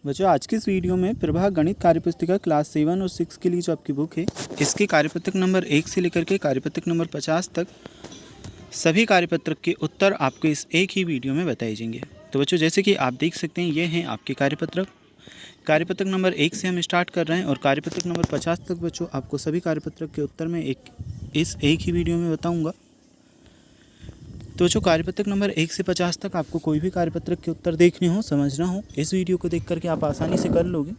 बच्चों आज की इस वीडियो में प्रभा गणित कार्यपुस्तिका क्लास 7 और 6 के लिए जो आपकी बुक है इसके कार्यपत्रक नंबर 1 से लेकर के कार्यपत्रक नंबर 50 तक सभी कार्यपत्रक के उत्तर आपको इस एक ही वीडियो में बताए जाएंगे। तो बच्चों जैसे कि आप देख सकते हैं ये हैं आपके कार्यपत्रक नंबर 1 से हम स्टार्ट कर रहे हैं और कार्यपत्रक नंबर 50 तक बच्चों आपको सभी कार्यपत्रक के उत्तर में इस एक ही वीडियो में बताऊँगा। तो जो कार्यपत्रक नंबर 1 से 50 तक आपको कोई भी कार्यपत्रक के उत्तर देखने हो, समझना हो, इस वीडियो को देख करके आप आसानी से कर लोगे।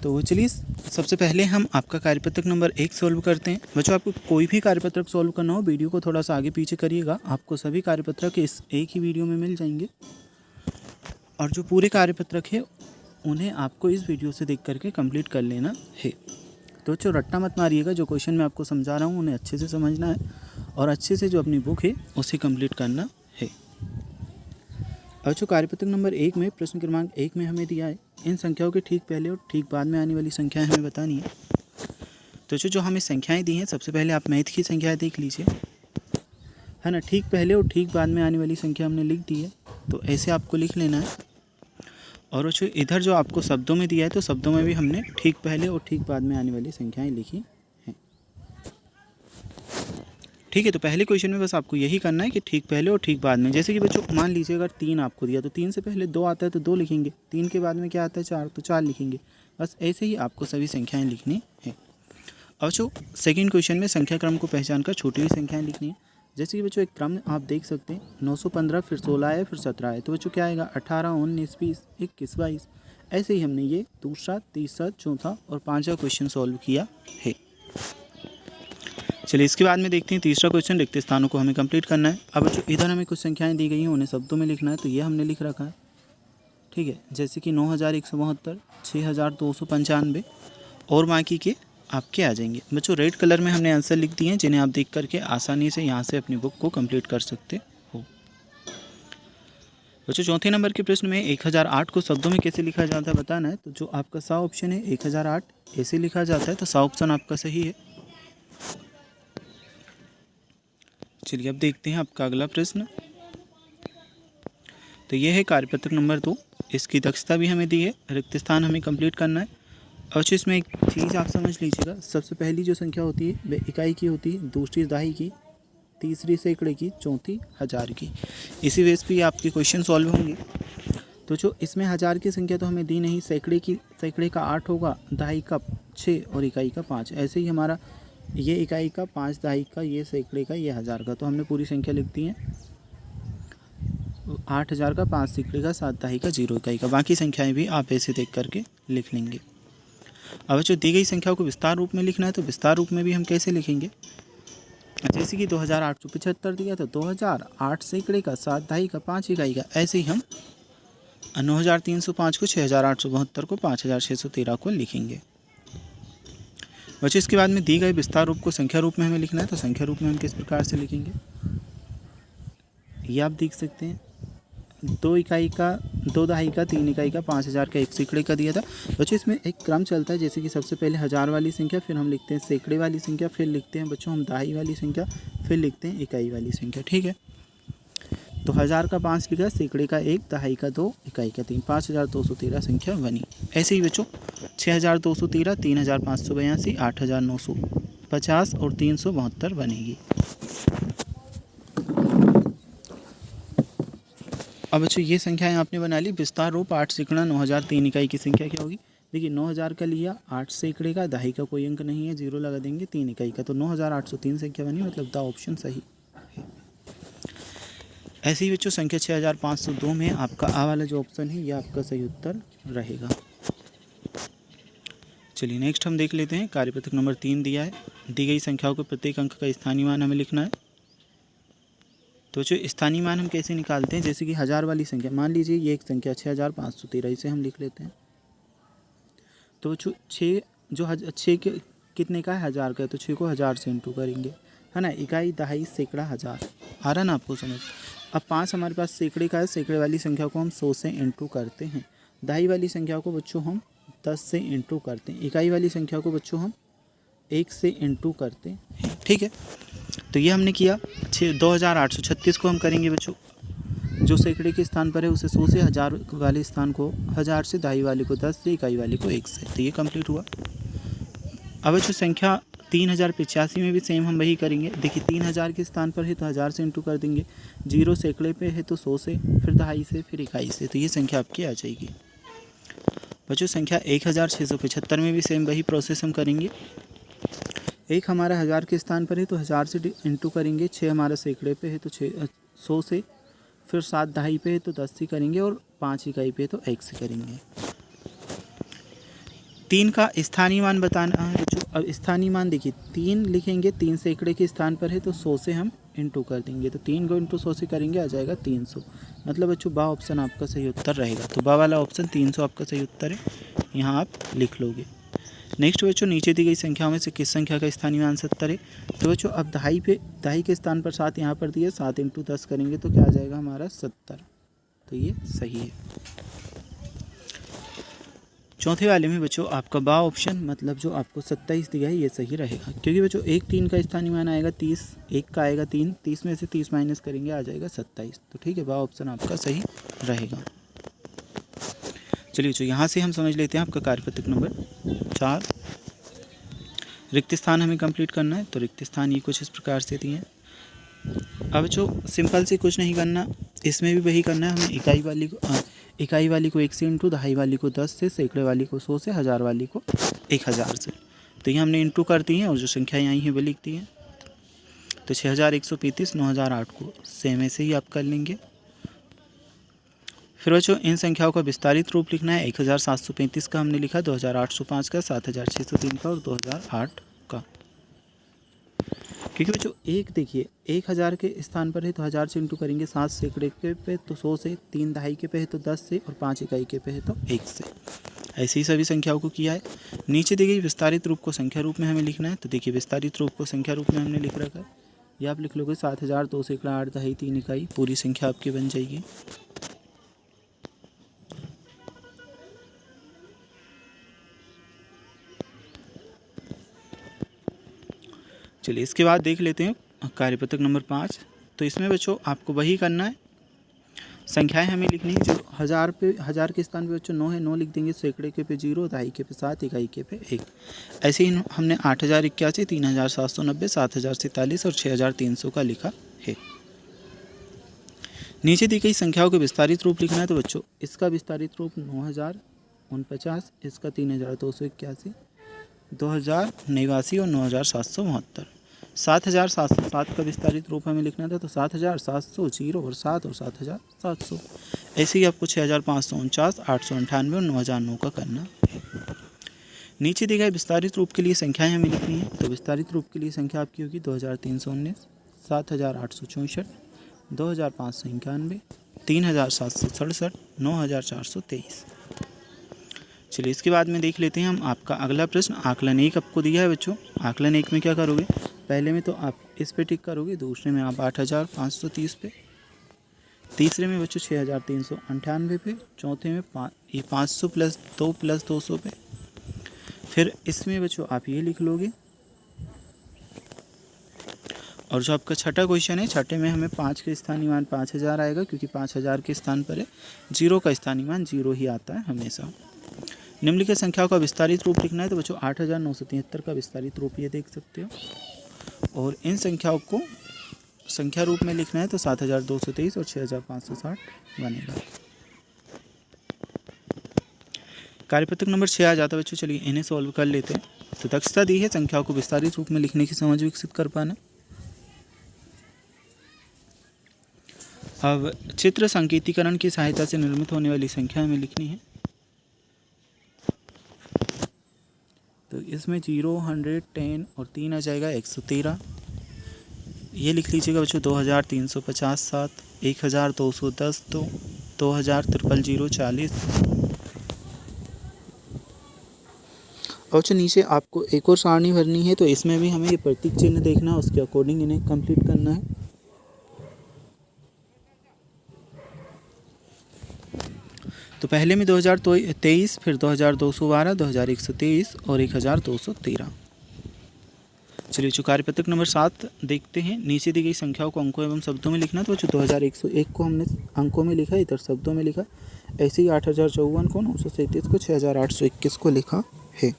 तो चलिए सबसे पहले हम आपका कार्यपत्रक नंबर 1 सॉल्व करते हैं। बच्चों आपको कोई भी कार्यपत्रक सॉल्व करना हो वीडियो को थोड़ा सा आगे पीछे करिएगा, आपको सभी कार्यपत्रक इस एक ही वीडियो में मिल जाएंगे। और जो पूरे कार्यपत्रक है उन्हें आपको इस वीडियो से देख करके कंप्लीट कर लेना है। तो बच्चों रट्टा मत मारिएगा, जो क्वेश्चन मैं आपको समझा रहा हूँ उन्हें अच्छे से समझना है और अच्छे से जो अपनी बुक है उसे कंप्लीट करना है। अब जो कार्यपत्रक नंबर 1 में प्रश्न क्रमांक 1 में हमें दिया है इन संख्याओं के ठीक पहले और ठीक बाद में आने वाली संख्याएं हमें बतानी है। तो जो हमें संख्याएं दी हैं सबसे पहले आप मैथ की संख्याएं देख लीजिए, है ना। ठीक पहले और ठीक बाद में आने वाली संख्या हमने लिख दी है, तो ऐसे आपको लिख लेना है। और जो इधर जो आपको शब्दों में दिया है तो शब्दों में भी हमने ठीक पहले और ठीक बाद में आने वाली संख्याएँ लिखी हैं। ठीक है, तो पहले क्वेश्चन में बस आपको यही करना है कि ठीक पहले और ठीक बाद में। जैसे कि बच्चों मान लीजिए अगर 3 आपको दिया तो 3 से पहले 2 आता है तो 2 लिखेंगे, 3 के बाद में क्या आता है 4 तो 4 लिखेंगे। बस ऐसे ही आपको सभी संख्याएं लिखनी है। अब जो सेकंड क्वेश्चन में संख्या क्रम को पहचान कर छोटी हुई संख्याएं लिखनी है। जैसे कि बच्चों एक क्रम आप देख सकते हैं 915 फिर 16 है फिर 17 है, तो बच्चों क्या आएगा 18 19 20 21 22। ऐसे ही हमने ये दूसरा तीसरा चौथा और पाँचवा क्वेश्चन सॉल्व किया है। चलिए इसके बाद में देखते हैं तीसरा क्वेश्चन। रिक्त स्थानों को हमें कंप्लीट करना है। अब जो इधर हमें कुछ संख्याएं दी गई हैं उन्हें शब्दों में लिखना है, तो ये हमने लिख रखा है। ठीक है, जैसे कि 9172, 6295 और बाकी के आपके आ जाएंगे। बच्चों रेड कलर में हमने आंसर लिख दिए हैं जिन्हें आप देख करके आसानी से यहाँ से अपनी बुक को कंप्लीट कर सकते हो। बच्चों चौथे नंबर के प्रश्न में 1008 को शब्दों में कैसे लिखा जाता है बताना है। तो जो आपका सा ऑप्शन है 1008 ऐसे लिखा जाता है, तो सा ऑप्शन आपका सही है। चलिए अब देखते हैं आपका अगला प्रश्न। तो यह है कार्यपत्रक नंबर 2, इसकी दक्षता भी हमें दी है, रिक्त स्थान हमें कंप्लीट करना है। और इसमें एक चीज़ आप समझ लीजिएगा, सबसे पहली जो संख्या होती है वह इकाई की होती है, दूसरी दहाई की, तीसरी सैकड़े की, चौथी हज़ार की। इसी बेस पे आपके क्वेश्चन सॉल्व होंगे। तो जो इसमें हज़ार की संख्या तो हमें दी नहीं, सैकड़े का 8 होगा, दहाई का 6 और इकाई का 5। ऐसे ही हमारा ये इकाई का 5, दहाई का, ये सैकड़े का, ये हज़ार का, तो हमने पूरी संख्या लिख दी है। 8000 का, 5 सैकड़े का, 7 दहाई का, 0 इकाई का। बाकी संख्याएं भी आप ऐसे देख करके लिख लेंगे। अब जो दी गई संख्याओं को विस्तार रूप में लिखना है, तो विस्तार रूप में भी हम कैसे लिखेंगे। जैसे कि 2875 दिया तो 2000, 8 सैकड़े का, 7 दहाई का, 5 इकाई का। ऐसे ही हम 9305 को, 6872 को, 5613 को लिखेंगे। बच्चों इसके बाद में दी गए विस्तार रूप को संख्या रूप में हमें लिखना है, तो संख्या रूप में हम किस प्रकार से लिखेंगे ये आप देख सकते हैं। 2 इकाई का, 2 दहाई का, 3 इकाई का, 5000 का, 1 सैकड़े का दिया था। बच्चों इसमें एक क्रम चलता है, जैसे कि सबसे पहले हज़ार वाली संख्या, फिर हम लिखते हैं सैकड़े वाली संख्या, फिर लिखते हैं बच्चों हम दहाई वाली संख्या, फिर लिखते हैं इकाई वाली संख्या। ठीक है, तो 1000 का 5 लिखा, सैकड़े का 1, दहाई का 2, इकाई का 3, 5213 संख्या बनी। ऐसे ही बच्चों 6213, 3582, 8950 और 372 बनेगी। अब बच्चों ये संख्याएं आपने बना ली। विस्तार रूप 8 सैकड़ा 9000, 3 इकाई की संख्या क्या होगी। देखिए 9000 का लिया, 8 सैकड़े का, दहाई का कोई अंक नहीं है, 0 लगा देंगे, 3 इकाई का, तो 9803 संख्या बनी, मतलब द ऑप्शन सही है। ऐसे ही बच्चों संख्या 6502 में आपका आ वाला जो ऑप्शन है ये आपका सही उत्तर रहेगा। चलिए नेक्स्ट हम देख लेते हैं। कार्यपत्रक नंबर 3 दिया है, दी गई संख्याओं को प्रत्येक अंक का स्थानीय मान हमें लिखना है। तो जो स्थानीय मान हम कैसे निकालते हैं, जैसे कि हज़ार वाली संख्या, मान लीजिए ये एक संख्या 6513, इसे हम लिख लेते हैं। तो जो 6 के कितने का है, हज़ार का है, तो 6 को 1000 से इंटू करेंगे, है ना। इकाई, दहाई, सैकड़ा, हज़ार, आ रहा ना आपको समझ। अब 5 हमारे पास सैकड़े का है, सैकड़े वाली संख्या को हम 100 से इंटू करते हैं। दहाई वाली संख्या को बच्चों हम 10 से इंटू करते हैं। इकाई वाली संख्या को बच्चों हम 1 से इंटू करते हैं। ठीक है, तो ये हमने किया। 2836 को हम करेंगे बच्चों जो सैकड़े के स्थान पर है उसे 100 से, हज़ार वाले स्थान को 1000 से, दहाई वाले को 10 से, इकाई वाले को 1 से। तो ये कंप्लीट हुआ। अब जो संख्या 3085 में भी सेम हम वही करेंगे। देखिए 3000 के स्थान पर है तो 1000 से इंटू कर देंगे, 0 सैकड़े पे है तो 100 से, फिर दहाई से, फिर इकाई से। तो ये संख्या आपकी आ जाएगी। बच्चों संख्या 1675 में भी सेम वही प्रोसेस हम करेंगे। एक हमारा 1000 के स्थान पर है तो 1000 से इंटू करेंगे, 6 हमारा सैकड़े पे है तो 100 से, फिर 7 दहाई पे है तो 10 से करेंगे, और 5 इकाई पे है तो 1 से करेंगे। 3 का स्थानीय मान बताना है बच्चों। अब स्थानीय मान देखिए 3 लिखेंगे, 3 सैकड़े के स्थान पर है तो 100 से हम इंटू कर देंगे, तो 3 को इंटू 100 से करेंगे, आ जाएगा 300। मतलब बच्चों बा ऑप्शन आपका सही उत्तर रहेगा। तो बा वाला ऑप्शन 300 आपका सही उत्तर है, यहाँ आप लिख लोगे। नेक्स्ट बच्चों नीचे दी गई संख्याओं में से किस संख्या का स्थानीय मान 70 है। तो बच्चों अब दहाई के स्थान पर 7 यहाँ पर दिए, 7 इंटू 10 करेंगे तो क्या आ जाएगा हमारा 70। तो ये सही है। चौथे वाले में बच्चों आपका बा ऑप्शन मतलब जो आपको 27 दिया है ये सही रहेगा, क्योंकि बच्चों 3 का स्थानीय मान आएगा 30, 1 का आएगा 3, 30 में से 30 माइनस करेंगे आ जाएगा 27। तो ठीक है, बा ऑप्शन आपका सही रहेगा। चलिए यहाँ से हम समझ लेते हैं आपका कार्यपत्रक नंबर 4। रिक्त स्थान हमें कंप्लीट करना है। तो रिक्त स्थान ये कुछ इस प्रकार से दिए हैं। अब जो सिंपल से कुछ नहीं करना, इसमें भी वही करना है हमें। इकाई वाली को 1 से इंटू, दहाई वाली को 10 से, सैकड़े वाली को 100 से, हज़ार वाली को 1000 से। तो ये हमने इंटू कर दी हैं और जो संख्या आई है वो लिख दी है। तो 6135 9008 को सेम ऐसे ही आप कर लेंगे। फिर बच्चों इन संख्याओं का विस्तारित रूप लिखना है। 1735 का हमने लिखा, 2805 का, 7603 का और 2008 का। क्योंकि बच्चों एक देखिए 1000 के स्थान पर है तो 1000 से इंटू करेंगे, 7 सैकड़े के पे तो 100 से, 3 दहाई के पे है तो 10 से, और 5 इकाई के पे है तो 1 से। ऐसे ही सभी संख्याओं को किया है। नीचे दी गई विस्तारित रूप को संख्या रूप में हमें लिखना है। तो देखिए विस्तारित रूप को संख्या रूप में हमने लिख रखा है। ये आप लिख लोगे 7000 2 सैकड़ा 8 दहाई 3 इकाई, पूरी संख्या आपकी बन जाएगी। चलिए इसके बाद देख लेते हैं कार्यपत्रक नंबर 5। तो इसमें बच्चों आपको वही करना है, संख्याएं हमें लिखनी है। जो 1000 के स्थान पे बच्चों 9 है, 9 लिख देंगे, सैकड़े के पे 0, दहाई के पे 7, इकाई के पे 1। ऐसे ही हमने 8081, 3790, 7043 और 6300 का लिखा है। नीचे दी गई संख्याओं के विस्तारित रूप लिखना है। तो बच्चों इसका विस्तारित रूप 9049, इसका 3281, 2089 और 9772। 7707 का विस्तारित रूप हमें लिखना था। तो 7700, 0 और 7 और 7700। ऐसे ही आपको 6549, 898 और 9009 का करना है। नीचे दिए गए विस्तारित रूप के लिए संख्याएं हमें लिखनी है। तो विस्तारित रूप के लिए संख्या आपकी होगी 2319, 7864, 2591, 3767, 9423। चलिए इसके बाद में देख लेते हैं हम आपका अगला प्रश्न। आकलन 1 आपको दिया है बच्चों। आकलन 1 में क्या करोगे, पहले में तो आप इस पे टिक करोगे, दूसरे में आप 8530 पे, तीसरे में बच्चों 6398 पे, चौथे में 500 + 2 + 200 पे। फिर इसमें बच्चों आप ये लिख लोगे। और जो आपका छठा क्वेश्चन है, छठे में हमें 5 का स्थानीय मान 5000 आएगा, क्योंकि 5000 के स्थान पर है, 0 का स्थानीय मान 0 ही आता है हमेशा। निम्नलिखित संख्याओं का विस्तारित रूप लिखना है। तो बच्चों 8973 का विस्तारित रूप ये देख सकते हो, और इन संख्याओं को संख्या रूप में लिखना है। तो 7223 और 6560 बनेगा। कार्यपत्रक नंबर 6 आ जाता है बच्चों। चलिए इन्हें सॉल्व कर लेते हैं। तो दक्षता दी है संख्याओं को विस्तारित रूप में लिखने की समझ विकसित कर पाना। अब चित्र संकेतीकरण की सहायता से निर्मित होने वाली संख्या हमें लिखनी है। तो इसमें 0, 100, 10 और 3 आ जाएगा 113। ये लिख लीजिएगा बच्चों 2350 7, 1210 2, 2000 040। और जो नीचे आपको एक और सारणी भरनी है। तो इसमें भी हमें ये प्रतीक चिन्ह देखना है, उसके अकॉर्डिंग इन्हें कंप्लीट करना है। तो पहले में 2023, फिर 2212, 2123 और 1213। चलिए जो कार्यपत्रक नंबर 7 देखते हैं। नीचे दी गई संख्याओं को अंकों एवं शब्दों में लिखना। तो जो 2101 को हमने अंकों में लिखा, इधर शब्दों में लिखा। ऐसे ही 8054 को, 937 को, 6821 को लिखा है।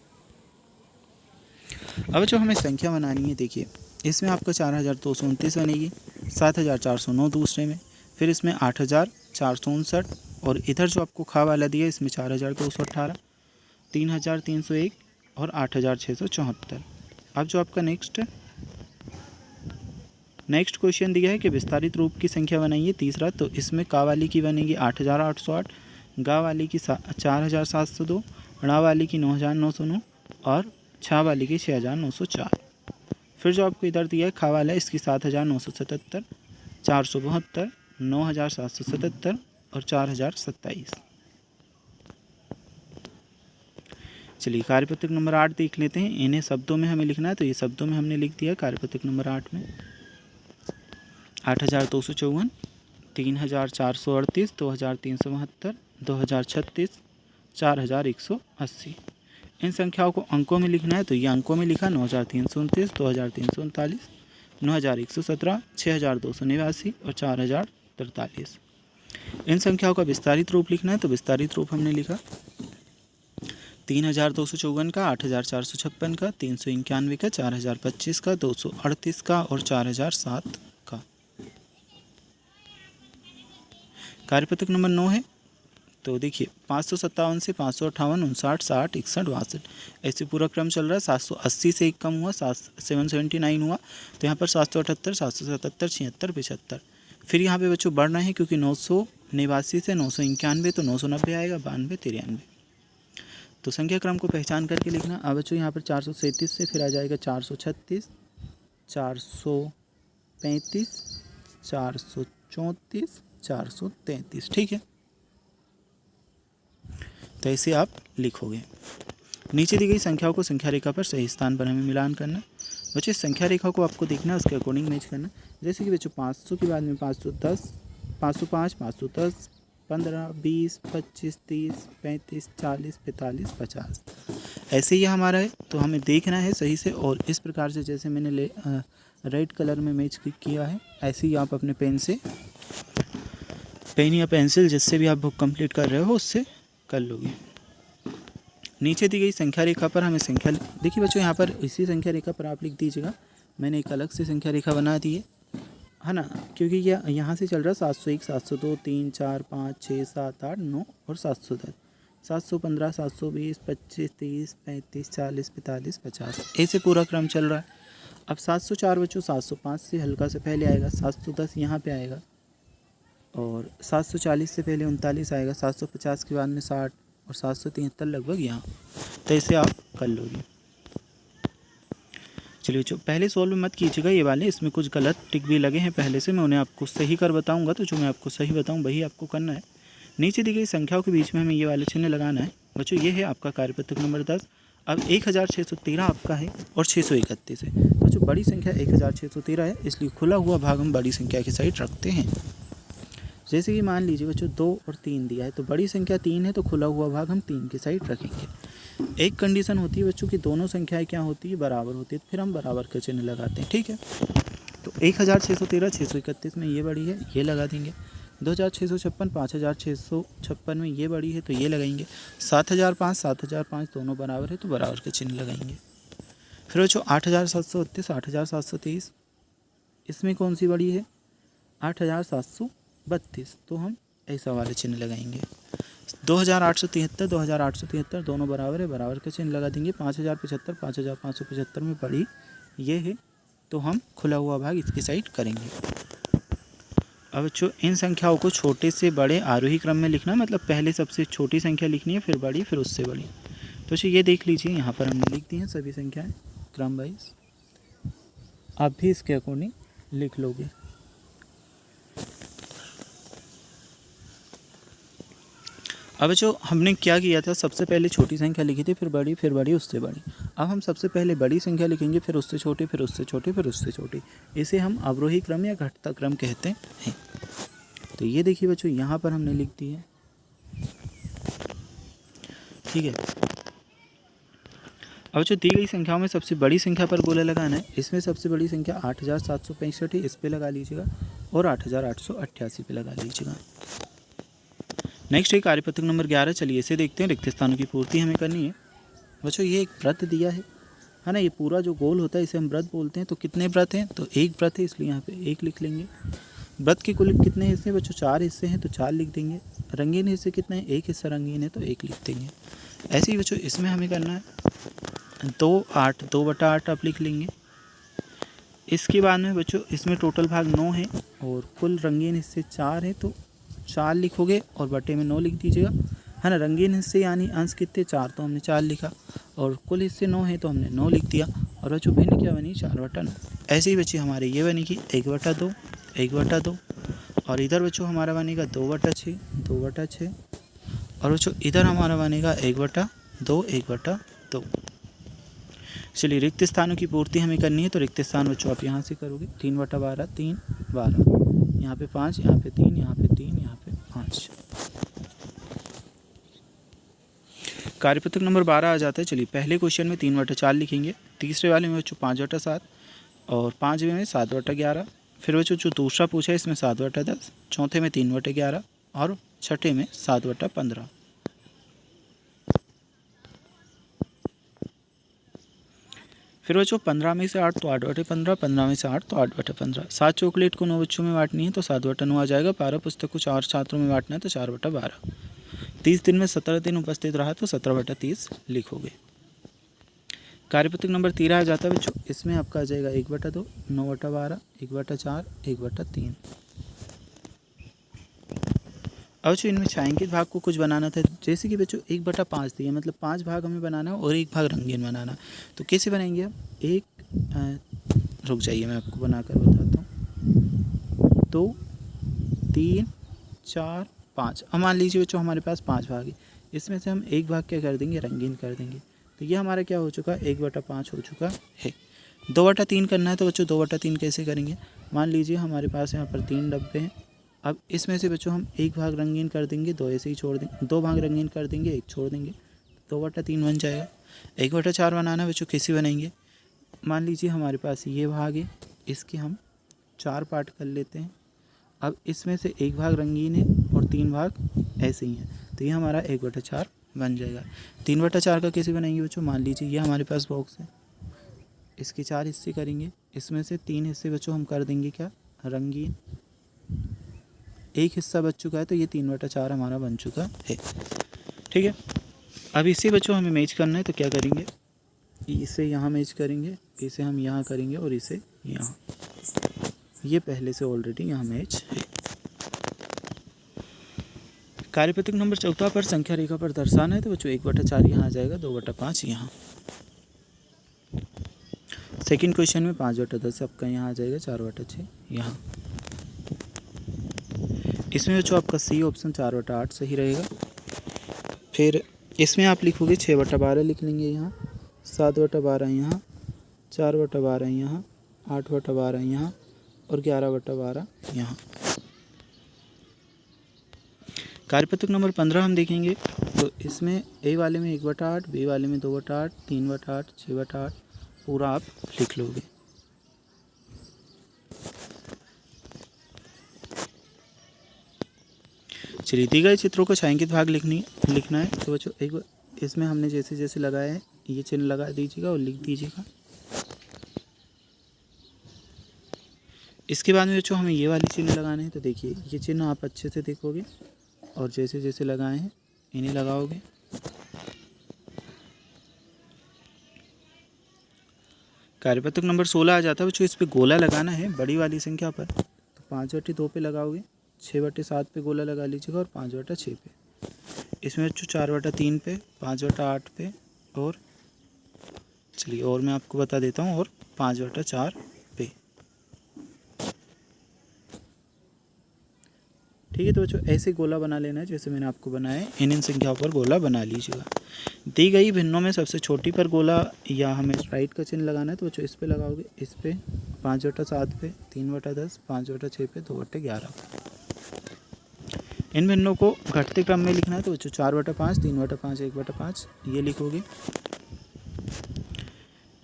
अब जो हमें संख्या बनानी है, देखिए इसमें आपका 4229 बनेगी, 7409 दूसरे में, फिर इसमें 8459 और इधर जो आपको खा वाला दिया इसमें 4218, 3301 और 8674। अब जो आपका नेक्स्ट क्वेश्चन दिया है कि विस्तारित रूप की संख्या बनाइए तीसरा। तो इसमें का वाली की बनेगी 8808, गा वाली की 4702, ड़ा वाली की 9909 और छा वाली की 6904। फिर जो आपको इधर दिया है खा वाला, इसकी 7977, 472, 9777 और 4027। चलिए कार्यपत्रक नंबर 8 देख लेते हैं। इन्हें शब्दों में हमें लिखना है। तो ये शब्दों में हमने लिख दिया कार्यपत्रक नंबर 8 में 8254, 3438, 2372, 2036, 4180। इन संख्याओं को अंकों में लिखना है। तो ये अंकों में लिखा 9329, 2339, 9117, 6289 और 4043। इन संख्याओं का विस्तारित रूप लिखना है। तो विस्तारित रूप हमने लिखा 3254 का, 8456 का, 391 का, 4025 का, 238 का और 4007 का। कार्यपत्रक नंबर 9 है। तो देखिए 557 से 558, 59, 60, 61, 62 ऐसे पूरा क्रम चल रहा है। 780 से एक कम हुआ, 779 हुआ। तो यहाँ पर 778, 777, 76, 75। फिर यहाँ पे बच्चों बढ़ना है क्योंकि 989 से 991, तो 990 आएगा, 92, 93। तो संख्या क्रम को पहचान करके लिखना। अब बच्चों यहाँ पर 437 से फिर आ जाएगा 436, 435, 434, 433। ठीक है, तो ऐसे आप लिखोगे। नीचे दी गई संख्याओं को संख्या रेखा पर सही स्थान पर हमें मिलान करना। बच्चों इस संख्या रेखा को आपको देखना है, उसके अकॉर्डिंग मैच करना। जैसे कि बच्चों 500 के बाद में 510, 505, 510, 15, 20, 25, 30, 35, 40, 45, 50 ऐसे ही हमारा है। तो हमें देखना है सही से। और इस प्रकार से जैसे मैंने रेड कलर में मैच किया है, ऐसे ही आप अपने पेन या पेंसिल जिससे भी आप बुक कंप्लीट कर रहे हो उससे कर लोगे। नीचे दी गई संख्या रेखा पर हमें संख्या, देखिए बच्चों यहाँ पर इसी संख्या रेखा पर आप लिख दीजिएगा। मैंने एक अलग से संख्या रेखा बना दी है ना, क्योंकि यह यहाँ से चल रहा है 701, 702, 3, 4, 5, 6, 7, 8, 9 और 710, 715, 720, 25, 30, 35, 40, 45, 50 ऐसे पूरा क्रम चल रहा है। अब 704 बच्चों 705 से हल्का से पहले आएगा, 710 यहाँ पे आएगा और 740 से पहले 39 आएगा, 750 के बाद में 60 और 773 लगभग यहाँ। तो इसे आप कर लोगे। चलिए जो पहले सॉल्व मत कीजिएगा ये वाले, इसमें कुछ गलत टिक भी लगे हैं पहले से, मैं उन्हें आपको सही कर बताऊंगा। तो जो मैं आपको सही बताऊं वही आपको करना है। नीचे दी गई संख्याओं के बीच में हमें ये वाले चिन्ह लगाना है। बच्चों ये है आपका कार्यपत्रक नंबर 10। अब 1613 आपका है और 631 है। बच्चों बड़ी संख्या 1613 है, इसलिए खुला हुआ भाग हम बड़ी संख्या की साइड रखते हैं। जैसे कि मान लीजिए बच्चों 2 और 3 दिया है, तो बड़ी संख्या 3 है, तो खुला हुआ भाग हम 3 की साइड रखेंगे। एक कंडीशन होती है बच्चों की दोनों संख्याएं क्या होती है, बराबर होती है, तो फिर हम बराबर का चिन्ह लगाते हैं। ठीक है, तो 1613 631 में ये बड़ी है, ये लगा देंगे। 2656 5656 में ये बड़ी है, तो ये लगाएंगे। 7005 7005 दोनों बराबर है, तो बराबर का चिन्ह लगाएंगे। फिर बच्चों 8732 8723 इसमें कौन सी बड़ी है, 8732, तो हम ऐसा वाला चिन्ह लगाएंगे। 2873 2873 दोनों बराबर है, बराबर का चिन्ह लगा देंगे। 5075 5575 में बड़ी ये है, तो हम खुला हुआ भाग इसकी साइड करेंगे। अब बच्चों इन संख्याओं को छोटे से बड़े आरोही क्रम में लिखना, मतलब पहले सबसे छोटी संख्या लिखनी है, फिर बड़ी, फिर उससे बड़ी। तो ये देख लीजिए यहाँ पर हमने लिख दी हैं सभी संख्याएं क्रम वाइज, आप भी इसके अकॉर्डिंग लिख लोगे। अब जो हमने क्या किया था, सबसे पहले छोटी संख्या लिखी थी, फिर बड़ी, उससे बड़ी। अब हम सबसे पहले बड़ी संख्या लिखेंगे, फिर उससे छोटी, फिर उससे छोटी, फिर उससे छोटी। इसे हम अवरोही क्रम या घटता क्रम कहते हैं। तो ये देखिए बच्चों यहाँ पर हमने लिख दी है। ठीक है, अब जो दी गई संख्याओं में सबसे बड़ी संख्या पर गोला लगाना है, इसमें सबसे बड़ी संख्या 8765 है, इस पे लगा लीजिएगा, और 8888 पे लगा लीजिएगा। नेक्स्ट है कार्यपत्रक नंबर 11। चलिए इसे देखते हैं। रिक्त स्थानों की पूर्ति हमें करनी है। बच्चों ये एक वृत्त दिया है ना, ये पूरा जो गोल होता है इसे हम वृत्त बोलते हैं। तो कितने वृत्त हैं, तो एक वृत्त है, इसलिए यहाँ पे एक लिख लेंगे। वृत्त के कुल कितने हिस्से हैं बच्चों, 4 हिस्से हैं, तो 4 लिख देंगे। रंगीन हिस्से कितने हैं, एक हिस्सा रंगीन है, तो 1 लिख देंगे। ऐसे ही बच्चों इसमें हमें करना है 2/8, 2/8 आप लिख लेंगे। इसके बाद में बच्चों इसमें टोटल भाग 9 है और कुल रंगीन हिस्से 4 हैं, तो 4 लिखोगे और बटे में 9 लिख दीजिएगा, है ना। रंगीन हिस्से यानी अंश कितने, 4, तो हमने 4 लिखा, और कुल हिस्से 9 हैं तो हमने 9 लिख दिया। और बच्चों भिन्न क्या बनी, 4/9। ऐसे ही बच्चे हमारे ये बनेगी 1/2, 1/2, और इधर बच्चों हमारा बनेगा 2/6, 2/6, और बच्चों इधर हमारा बनेगा 1/2, 1/2। चलिए रिक्त स्थानों की पूर्ति हमें करनी है। तो रिक्त स्थान बच्चों आप यहाँ से करोगे, 3/12, 3, 12, यहाँ पे 5, यहाँ पे 3, यहाँ पे 3, यहाँ पे 5। कार्यपत्रक नंबर 12 आ जाता है। चलिए पहले क्वेश्चन में 3/4 लिखेंगे, तीसरे वाले में बच्चों 5/7, और 5वें में 7/11। फिर बच्चों जो दूसरा पूछा है इसमें 7/10, चौथे में 3/11, और छठे में 7/15। फिर बच्चों 15 में से 8 तो 8/15, 15 में से 8 तो 8/15। 7 चॉकलेट को 9 बच्चों में बांटनी है तो 7/9 आ जाएगा। 12 पुस्तक को 4 छात्रों में बांटना है तो 4/12। 30 दिन में 17 दिन उपस्थित रहा तो 17/30 लिखोगे। कार्यपत्रक नंबर 13 आ जाता है बच्चों, इसमें आपका आ जाएगा 1/2, 9/12, 1/4, 1/3। अब बच्चों इनमें छायांकित भाग को कुछ बनाना था, जैसे कि बच्चों 1/5 दिया, मतलब 5 भाग हमें बनाना है और 1 भाग रंगीन बनाना। तो कैसे बनाएंगे आप, रुक जाइए मैं आपको बनाकर बताता हूँ। 2, 3, 4, 5। अब मान लीजिए बच्चों हमारे पास 5 भाग है, इसमें से हम 1 भाग क्या कर देंगे, रंगीन कर देंगे। तो ये हमारा क्या हो चुका है, 1/5 हो चुका है। 2/3 करना है तो बच्चों 2/3 कैसे करेंगे, मान लीजिए हमारे पास यहाँ पर 3 डब्बे हैं। अब इसमें से बच्चों हम 1 भाग रंगीन कर देंगे, 2 ऐसे ही छोड़ देंगे, 2 भाग रंगीन कर देंगे, 1 छोड़ देंगे, 2/3 बन जाएगा। 1/4 बनाना है बच्चों, कैसे बनाएंगे, मान लीजिए हमारे पास ये भाग है, इसके हम 4 पार्ट कर लेते हैं। अब इसमें से 1 भाग रंगीन है और 3 भाग ऐसे ही हैं, तो ये हमारा 1/4 बन जाएगा। 3/4 का कैसे बनाएंगे बच्चों, मान लीजिए ये हमारे पास बॉक्स है, इसके 4 हिस्से करेंगे, इसमें से 3 हिस्से बच्चों हम कर देंगे क्या, रंगीन। 1 हिस्सा बच चुका है तो ये 3/4 हमारा बन चुका है। ठीक है, अब इसे बच्चों हमें मैच करना है तो क्या करेंगे, इसे यहाँ मैच करेंगे, इसे हम यहाँ करेंगे और इसे यहाँ, ये पहले से ऑलरेडी यहाँ मैच है। कार्यपत्रक नंबर 14 पर संख्या रेखा पर दर्शाना है तो बच्चों 1/4 यहाँ आ जाएगा, 2/5 यहाँ। सेकंड क्वेश्चन में 5/10 आपका यहाँ आ जाएगा, 4/6 यहाँ। इसमें बच्चों आपका सी ऑप्शन 4/8 सही रहेगा। फिर इसमें आप लिखोगे 6/12 लिख लेंगे यहाँ, 7/12 यहाँ, 4/12 यहाँ, 8/12 यहाँ और 11/12 यहाँ। कार्यपत्रक नंबर 15 हम देखेंगे तो इसमें ए वाले में 1/8, बी वाले में 2/8, 3/8, 6/8 पूरा आप लिख लोगे। चलिए दी गए चित्रों को छायांकित भाग लिखना है तो बच्चों एक इसमें हमने जैसे जैसे लगाया है ये चिन्ह लगा दीजिएगा और लिख दीजिएगा। इसके बाद में बच्चों हमें ये वाली चिन्ह लगाने हैं, तो देखिए ये चिन्ह आप अच्छे से देखोगे और जैसे जैसे लगाए हैं इन्हें लगाओगे। कार्यपत्रक नंबर 16 आ जाता है बच्चों, इस पे गोला लगाना है बड़ी वाली संख्या पर, तो 5/2 पे लगाओगे, 6/7 पे गोला लगा लीजिएगा और 5/6 पे। इसमें बच्चों 4/3 पे, 5/8 पे और चलिए और मैं आपको बता देता हूँ, और 5/4 पे। ठीक है, तो बच्चों ऐसे गोला बना लेना है जैसे मैंने आपको बनाया है, इन संख्याओं पर गोला बना लीजिएगा। दी गई भिन्नों में सबसे छोटी पर गोला या हमें राइट का चिन्ह लगाना है तो बच्चों इस पे लगाओगे, इस पे 5/7 पे, 3/10, 5/6 पे, 2/11। इन भिन्नों को घटते क्रम में लिखना है तो बच्चों 4/5, 3/5, 1/5 ये लिखोगे।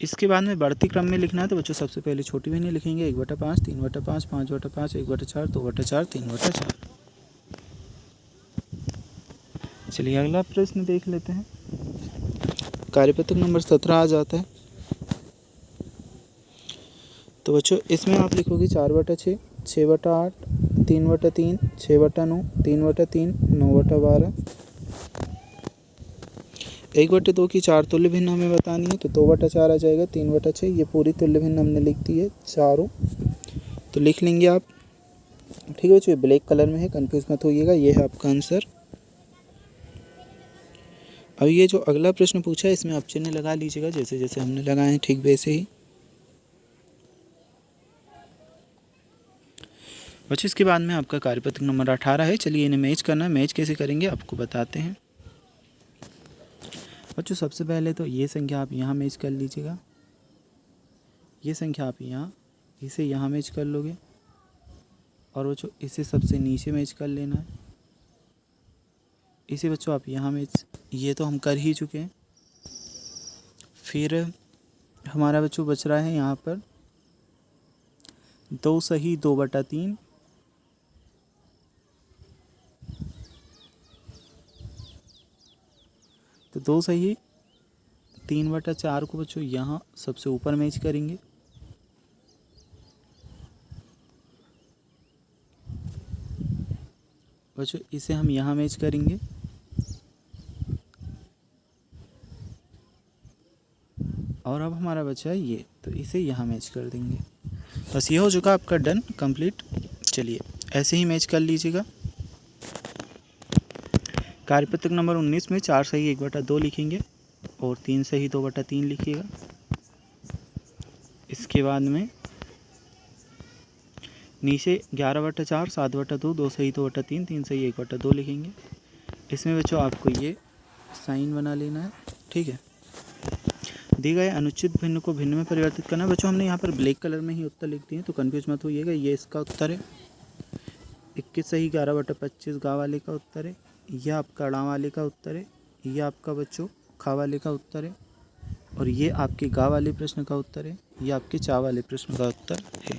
इसके बाद में बढ़ती क्रम में लिखना है तो बच्चों सबसे पहले छोटी बहनें लिखेंगे 1/5, 3/5, 5/5, 1/4, 2/4, 3/4। चलिए अगला प्रश्न देख लेते हैं। कार्यपत्रक नंबर 17 आ जाता है। तो बच्चों इसमें आप लिखोगे 4/6, 6/8, 3/3, 6/9, 3/3, 9/12। 1/2 की 4 तुल्य भिन्न हमें बतानी है तो 2/4 आ जाएगा, 3/6। ये पूरी तुल्य भिन्न हमने लिख दी है चारों, तो लिख लेंगे आप। ठीक है बच्चों, ये ब्लैक कलर में है, कंफ्यूज मत होइएगा, ये है आपका आंसर। अब ये जो अगला प्रश्न पूछा है इसमें आप चिन्ह लगा लीजिएगा, जैसे जैसे हमने लगाए हैं ठीक वैसे ही। बच्चों इसके बाद में आपका कार्यपत्रक नंबर 18 है। चलिए इन्हें मैच करना है। मैच कैसे करेंगे आपको बताते हैं। बच्चों सबसे पहले तो ये संख्या आप यहाँ मैच कर लीजिएगा, ये संख्या आप यहाँ, इसे यहाँ मैच कर लोगे, और बच्चों इसे सबसे नीचे मैच कर लेना है। इसे बच्चों आप यहाँ मैच, ये तो हम कर ही चुके हैं। फिर हमारा बच्चों बच रहा है यहाँ पर 2 सही 2/3, तो 2 सही 3/4 को बच्चों यहाँ सबसे ऊपर मैच करेंगे। बच्चों इसे हम यहाँ मैच करेंगे, और अब हमारा बचा है ये, तो इसे यहाँ मैच कर देंगे। बस ये हो चुका आपका डन कंप्लीट। चलिए ऐसे ही मैच कर लीजिएगा। कार्यपत्रक नंबर 19 में 4 सही 1/2 लिखेंगे और 3 सही 2/3 लिखिएगा। इसके बाद में नीचे 11/4, 7/2, 2 सही 2/3, 3 सही 1/2 लिखेंगे। इसमें बच्चों आपको ये साइन बना लेना है। ठीक है, दिए गए अनुचित भिन्न को भिन्न में परिवर्तित करना है। बच्चों हमने यहाँ पर ब्लैक कलर में ही उत्तर लिख दिए हैं, तो कन्फ्यूज मत होइएगा, ये इसका उत्तर है। 21 सही 11/25 गा वाले का उत्तर है। यह आपका ड़ा वाले का उत्तर है। यह आपका बच्चों खा वाले का उत्तर है, और ये आपके गा वाले प्रश्न का उत्तर है। ये आपके चा वाले प्रश्न का उत्तर है।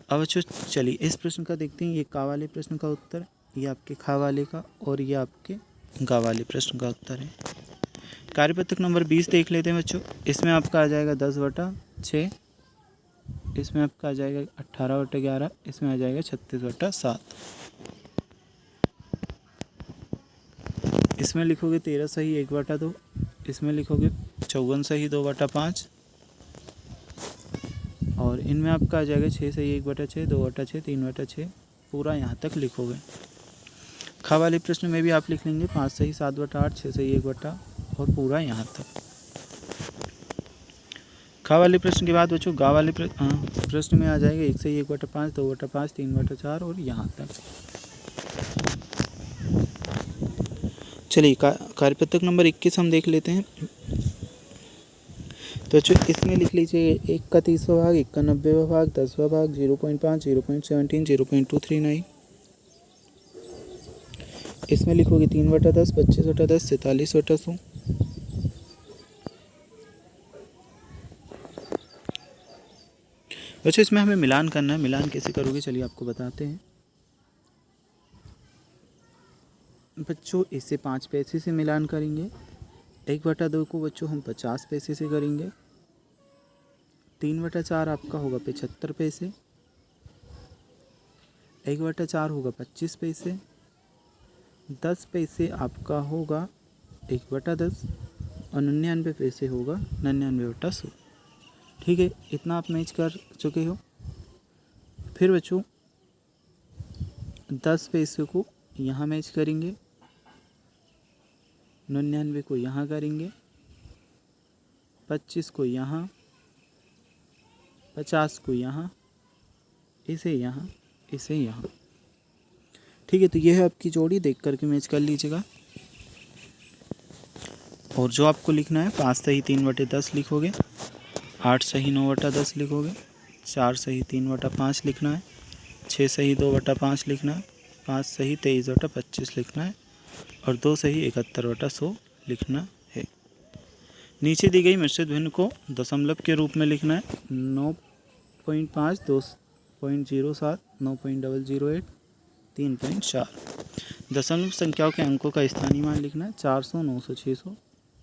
अब बच्चों चलिए इस प्रश्न का देखते हैं। ये का वाले प्रश्न का उत्तर, ये आपके खा वाले का, और ये आपके गा वाले प्रश्न का उत्तर है। कार्यपत्रक नंबर 20 देख लेते हैं बच्चों। इसमें आपका आ जाएगा 10/6, इसमें आपका आ जाएगा 18/11, इसमें आ जाएगा 36/7। इसमें लिखोगे 13 सही 1/2, इसमें लिखोगे 54 सही 2/5, और इनमें आपका आ जाएगा 6 सही 1/6, 2/6, 3/6, पूरा यहाँ तक लिखोगे। खा वाले प्रश्न में भी आप लिख लेंगे 5 सही 7/8, 6 सही 1/, और पूरा यहाँ तक। खा वाले प्रश्न के बाद बच्चों गा वाले प्रश्न में आ जाएगा 1 सही 1/5, 2/5, 3/4, और यहाँ तक। चलिए कार्यपत्रक नंबर 21 हम देख लेते हैं। तो बच्चों इसमें लिख लीजिए 1 का 30वां भाग, 1 का 90वां भाग, 10वां भाग, 0.5, 0.17, 0.239। इसमें लिखोगे 3/10, 25/10, 47/100। बच्चों इसमें हमें मिलान करना है। मिलान कैसे करोगे चलिए आपको बताते हैं। बच्चों इसे 5 पैसे से मिलान करेंगे। 1/2 को बच्चों हम 50 पैसे से करेंगे। 3/4 आपका होगा 75 पैसे। 1/4 होगा 25 पैसे। 10 पैसे आपका होगा 1/10, और 99 पैसे होगा 99/100। ठीक है, इतना आप मैच कर चुके हो। फिर बच्चों 10 पैसे को यहाँ मैच करेंगे, 99 को यहाँ करेंगे, 25 को यहाँ, 50 को यहाँ, इसे यहाँ, इसे यहाँ। ठीक है, तो ये है आपकी जोड़ी, देख करके मैच कर लीजिएगा। और जो आपको लिखना है 5 सही 3/10 लिखोगे, 8 सही 9/10 लिखोगे, 4 सही 3/5 लिखना है, 6 सही 2/5 लिखना है, 5 सही 23/25 लिखना है, और 2 सही 71/100 लिखना है। नीचे दी गई मिश्रित भिन्न को दशमलव के रूप में लिखना है। 9.5, 2.07, 9.008, 3.4। दशमलव संख्याओं के अंकों का स्थानीय मान लिखना है। 400, 900, 600,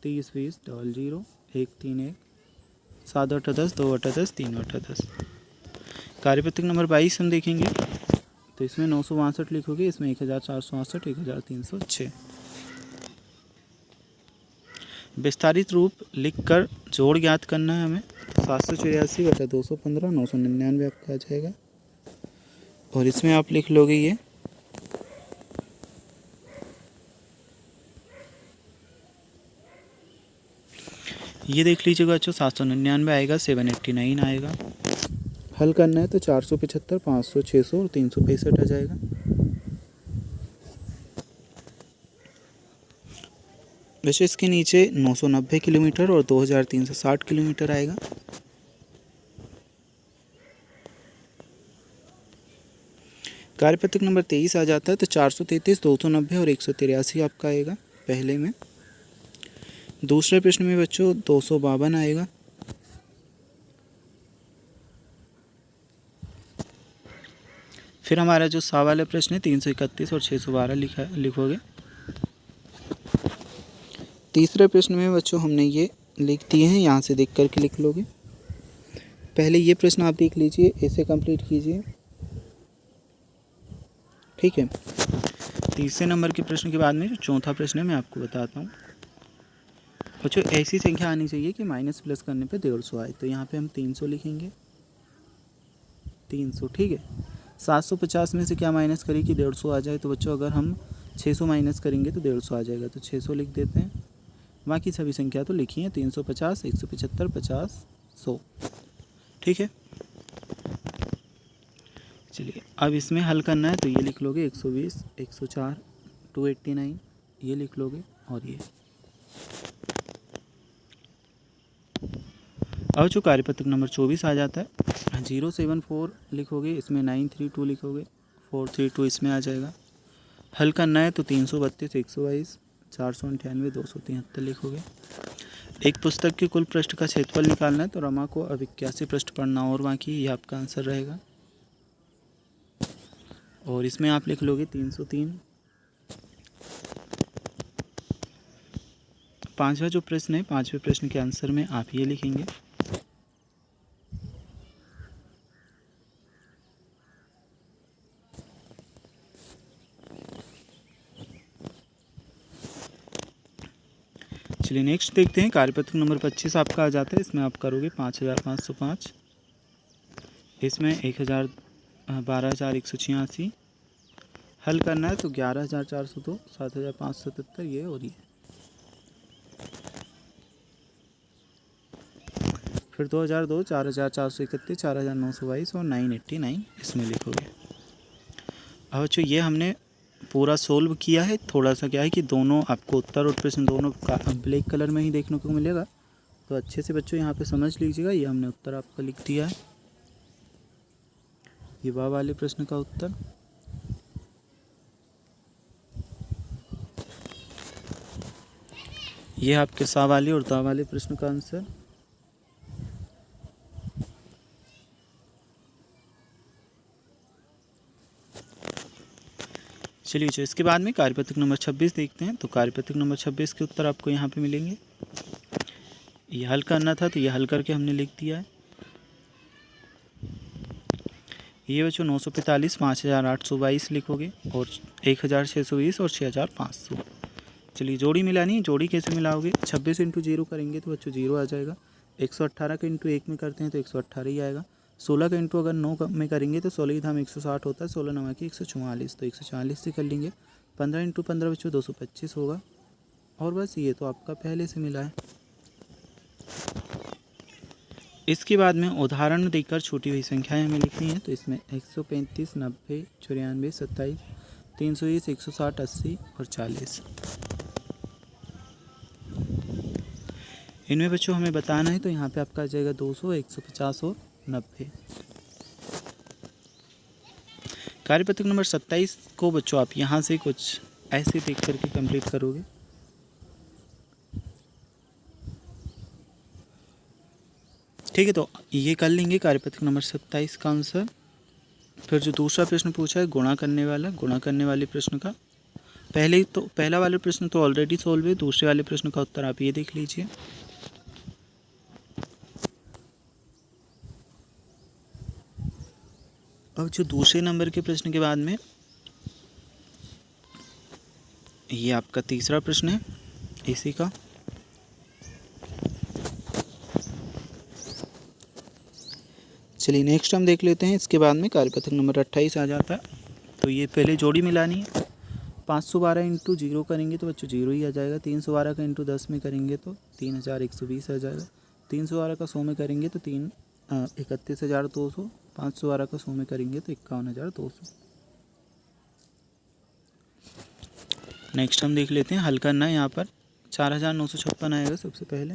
30, 20, 00, 1, 3, 1, 7, 8, 10, 2, 8, 10, 3, 8, 10। कार्यपत्रक नंबर 22 हम देखेंगे तो इसमें 962 लिखोगे, इसमें 1468, 1306। विस्तारित रूप लिखकर जोड़ ज्ञात करना है हमें। 784/215, 999 आपका आ जाएगा। और इसमें आप लिख लोगे ये देख लीजिएगा बच्चों, 799 आएगा, 789 आएगा। हल करना है तो 475, 500, 600 और 365 आ जाएगा। वैसे इसके नीचे 990 किलोमीटर और 2360 किलोमीटर आएगा। कार्यपत्रक नंबर 23 आ जाता है तो 433, 290 और 183 आपका आएगा पहले में। दूसरे प्रश्न में बच्चों 252 आएगा। फिर हमारा जो सा वाला प्रश्न है 331 और 612 लिखोगे। तीसरे प्रश्न में बच्चों हमने ये लिख दिए हैं, यहाँ से देख करके लिख लोगे। पहले ये प्रश्न आप देख लीजिए, ऐसे कंप्लीट कीजिए, ठीक है। तीसरे नंबर के प्रश्न के बाद में जो चौथा प्रश्न है मैं आपको बताता हूँ बच्चों। ऐसी संख्या आनी चाहिए कि माइनस प्लस करने पे 150 आए, तो यहाँ पे हम 300 लिखेंगे, 300, ठीक है। 750 में से क्या माइनस करें कि 150 आ जाए, तो बच्चों अगर हम 600 माइनस करेंगे तो 150 आ जाएगा, तो 600 लिख देते हैं। बाकी सभी संख्या तो लिखी हैं, 350, 175, 50, 100, ठीक है। चलिए अब इसमें हल करना है तो ये लिख लोगे 120, 104, 289 ये लिख लोगे। और ये अब जो कार्यपत्रक नंबर 24 आ जाता है 074 लिखोगे, इसमें 932 लिखोगे, 432 इसमें आ जाएगा। हल करना है तो 332, 122, 498, 273 लिखोगे। एक पुस्तक के कुल पृष्ठ का क्षेत्रफल निकालना है तो रमा को अब 81 पृष्ठ पढ़ना और बाकी ये आपका आंसर रहेगा। और इसमें आप लिख लोगे 303। पांचवा जो प्रश्न है, पांचवें प्रश्न के आंसर में आप ये लिखेंगे। चलिए नेक्स्ट देखते हैं। कार्यपत्रक नंबर 25 आपका आ जाता है, इसमें आप करोगे 5505, इसमें 12,186। हल करना है तो 11,402, 7,577 ये और ये। फिर 2002, 4,431, 4,922 और 989 इसमें लिखोगे। अब बच्चों ये हमने पूरा सोल्व किया है। थोड़ा सा क्या है कि दोनों आपको उत्तर और प्रश्न दोनों ब्लैक कलर में ही देखने को मिलेगा, तो अच्छे से बच्चों यहाँ पे समझ लीजिएगा। ये हमने उत्तर आपका लिख दिया है, ये वाह वाले प्रश्न का उत्तर। ये आपके सा वाले और दा वाले प्रश्न का आंसर। चलिए जो इसके बाद में कार्यपत्रक नंबर 26 देखते हैं। तो कार्यपत्रक नंबर 26 के उत्तर आपको यहाँ पे मिलेंगे। ये हल करना था तो ये हल करके हमने लिख दिया है। ये बच्चों 945, 5,822 लिखोगे और 1,620 और 6,500। चलिए जोड़ी मिलानी है, जोड़ी कैसे मिलाओगे? 26 इंटू 0 करेंगे तो बच्चों 0 आ जाएगा। 118 का इंटू 1 में करते हैं तो 118 ही आएगा। 16 का इंटू अगर 9 में करेंगे तो 16 की धाम 160 होता है, 16 9 की 144, तो 140 से कर लेंगे। 15 इंटू 15 बच्चों 225 होगा। और बस ये तो आपका पहले से मिला है। इसके बाद में उदाहरण देकर छूटी हुई संख्याएं हमें लिखनी है। तो इसमें 135, 90, 94, 27, 320, 160, 80 और 40। इनमें बच्चों हमें बताना है तो यहाँ पे आपका आ जाएगा 200, 150 और 90। कार्यपत्रक नंबर 27 को बच्चों आप यहाँ से कुछ ऐसे देख करके कंप्लीट करोगे। ठीक है, तो ये कर लेंगे कार्यपत्र नंबर 27 का आंसर। फिर जो दूसरा प्रश्न पूछा है गुणा करने वाले प्रश्न का, पहला वाला प्रश्न तो ऑलरेडी सॉल्व है, दूसरे वाले प्रश्न का उत्तर आप ये देख लीजिए। अब जो दूसरे नंबर के प्रश्न के बाद में ये आपका तीसरा प्रश्न है इसी का। चलिए नेक्स्ट हम देख लेते हैं। इसके बाद में कार्यपत्र नंबर 28 आ जाता है। तो ये पहले जोड़ी मिलानी है। 512 इंटू 0 करेंगे तो बच्चों 0 ही आ जाएगा। 312 का इंटू 10 में करेंगे तो 3120 आ जाएगा। 312 का 100 में करेंगे तो 31,200। 512 का 100 में करेंगे तो 51,200। नेक्स्ट हम देख लेते हैं हल करना है। यहाँ पर 4,956 आएगा सबसे पहले।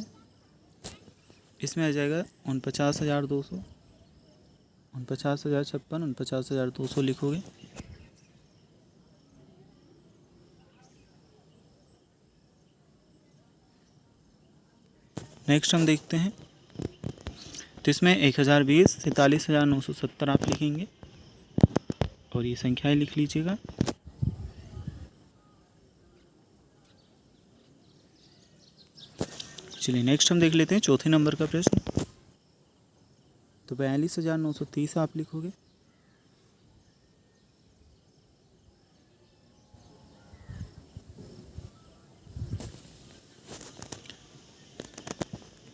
इसमें आ जाएगा 49,200, 49,056, 49,200 लिखोगे। नेक्स्ट हम देखते हैं तो इसमें 1020, 43,970 आप लिखेंगे और ये संख्याएं लिख लीजिएगा। चलिए नेक्स्ट हम देख लेते हैं चौथे नंबर का प्रश्न। तो 42,930 आप लिखोगे।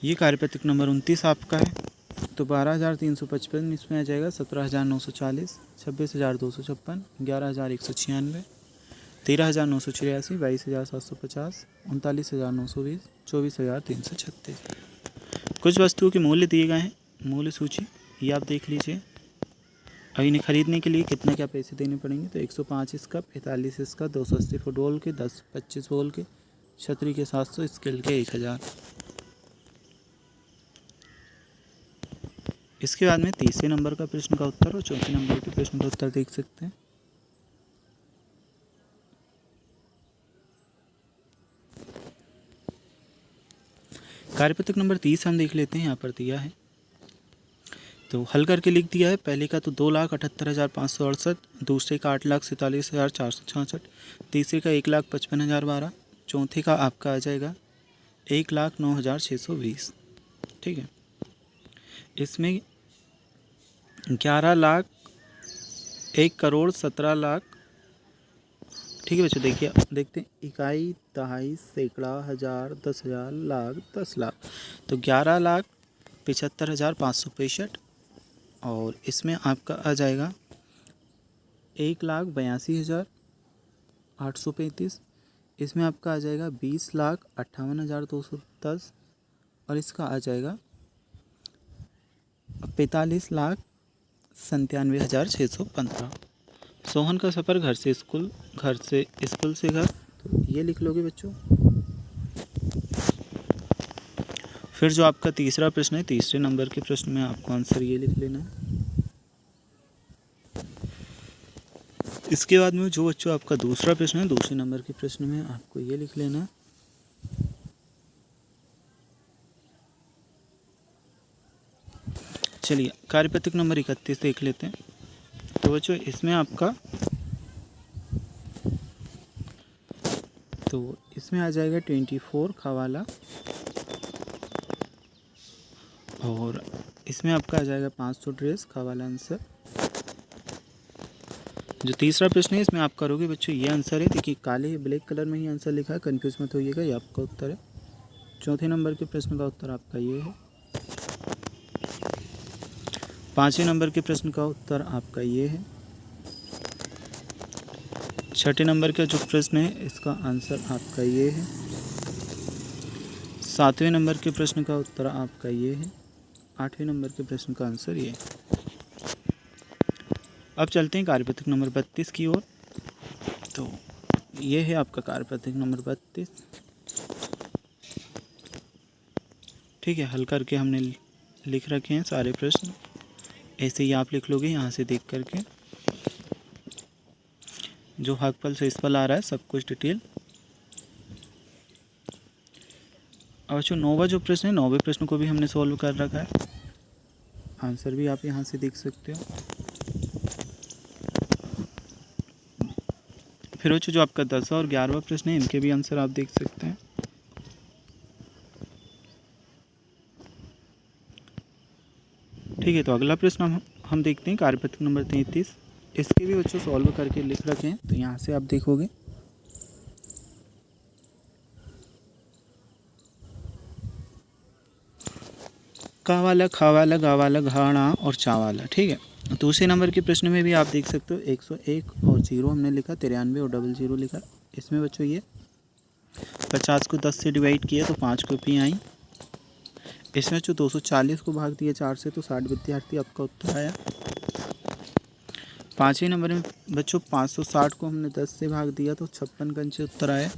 ये कार्यपत्रक नंबर 29 आपका है। तो 12,355 इसमें आ जाएगा। 17,940, 26,256, 11,196, 13,984, 22,750, 39,920, 24,336। कुछ वस्तुओं के मूल्य दिए गए हैं, मूल्य सूची ये आप देख लीजिए। अब इन्हें खरीदने के लिए कितना क्या पैसे देने पड़ेंगे। तो 105 इसका, 45 इसका, 280 फुटबॉल के, 10 25 बॉल के, छतरी के 700, स्केल के 1,000। इसके बाद में तीसरे नंबर का प्रश्न का उत्तर और चौथे नंबर के प्रश्न का उत्तर देख सकते हैं। कार्यपत्रक नंबर 30 हम देख लेते हैं। यहाँ पर दिया है तो हल करके लिख दिया है। पहले का तो 2,78,568, दूसरे का 8,47,466, तीसरे का 1,55,012, चौथे का आपका आ जाएगा 1,09,620। ठीक है, इसमें 11 लाख, 1 करोड़ 17 लाख। ठीक है बच्चों, देखिए देखते हैं। इकाई, दहाई, सैकड़ा, हज़ार, 10,000, लाख, 10 लाख। तो 11,75,565 और इसमें आपका आ जाएगा 1,82,835। इसमें आपका आ जाएगा 20,58,210 और इसका आ जाएगा 45,97,615। सोहन का सफ़र घर से स्कूल से घर। तो ये लिख लोगे बच्चों। फिर जो आपका तीसरा प्रश्न है, तीसरे नंबर के प्रश्न में आपको आंसर ये लिख लेना है। इसके बाद में जो बच्चों आपका दूसरा प्रश्न है, दूसरे नंबर के प्रश्न में आपको ये लिख लेना है। चलिए कार्यपत्रक नंबर 31 देख लेते हैं। तो बच्चों इसमें आपका तो इसमें आ जाएगा 24 खवाला और इसमें आपका आ जाएगा 500 ड्रेस खवाला आंसर। जो तीसरा प्रश्न है इसमें आप करोगे बच्चों ये आंसर है। देखिए काले ब्लैक कलर में ही आंसर लिखा है, कंफ्यूज मत होइएगा, ये आपका उत्तर है। चौथे नंबर के प्रश्न का उत्तर आपका ये है। पाँचवें नंबर के प्रश्न का उत्तर आपका ये है। छठे नंबर का जो प्रश्न है इसका आंसर आपका ये है। सातवें नंबर के प्रश्न का उत्तर आपका ये है। आठवें नंबर के प्रश्न का आंसर ये है। अब चलते हैं कार्यपत्रक नंबर 32 की ओर। तो ये है आपका कार्यपत्रक नंबर 32। ठीक है, हल करके हमने लिख रखे हैं सारे प्रश्न। ऐसे ही आप लिख लोगे यहाँ से देख करके, जो भागफल से इस पर आ रहा है सब कुछ डिटेल। अब जो 9वां जो प्रश्न है, 9वें प्रश्न को भी हमने सॉल्व कर रखा है। आंसर भी आप यहाँ से देख सकते हो। फिर बच्चों जो आपका 10वां और 11वां प्रश्न है, इनके भी आंसर आप देख सकते हैं। ठीक है, तो अगला प्रश्न हम देखते हैं कार्यपत्र नंबर 33। इसके भी बच्चों सॉल्व करके लिख रखे हैं, तो यहाँ से आप देखोगे का वाला, खा वाला, गा वाला, घाना और चा वाला। ठीक है, दूसरे नंबर के प्रश्न में भी आप देख सकते हो 101 और 0 हमने लिखा, 93 और 00 लिखा। इसमें बच्चों ये 50 को 10 से डिवाइड किया तो 5 कॉपी आई। इसमें जो 240 को भाग दिया 4 से तो 60 विद्यार्थी आपका उत्तर आया। पाँचवें नंबर में बच्चों 560 को हमने 10 से भाग दिया तो 56 का अंश उत्तर आया।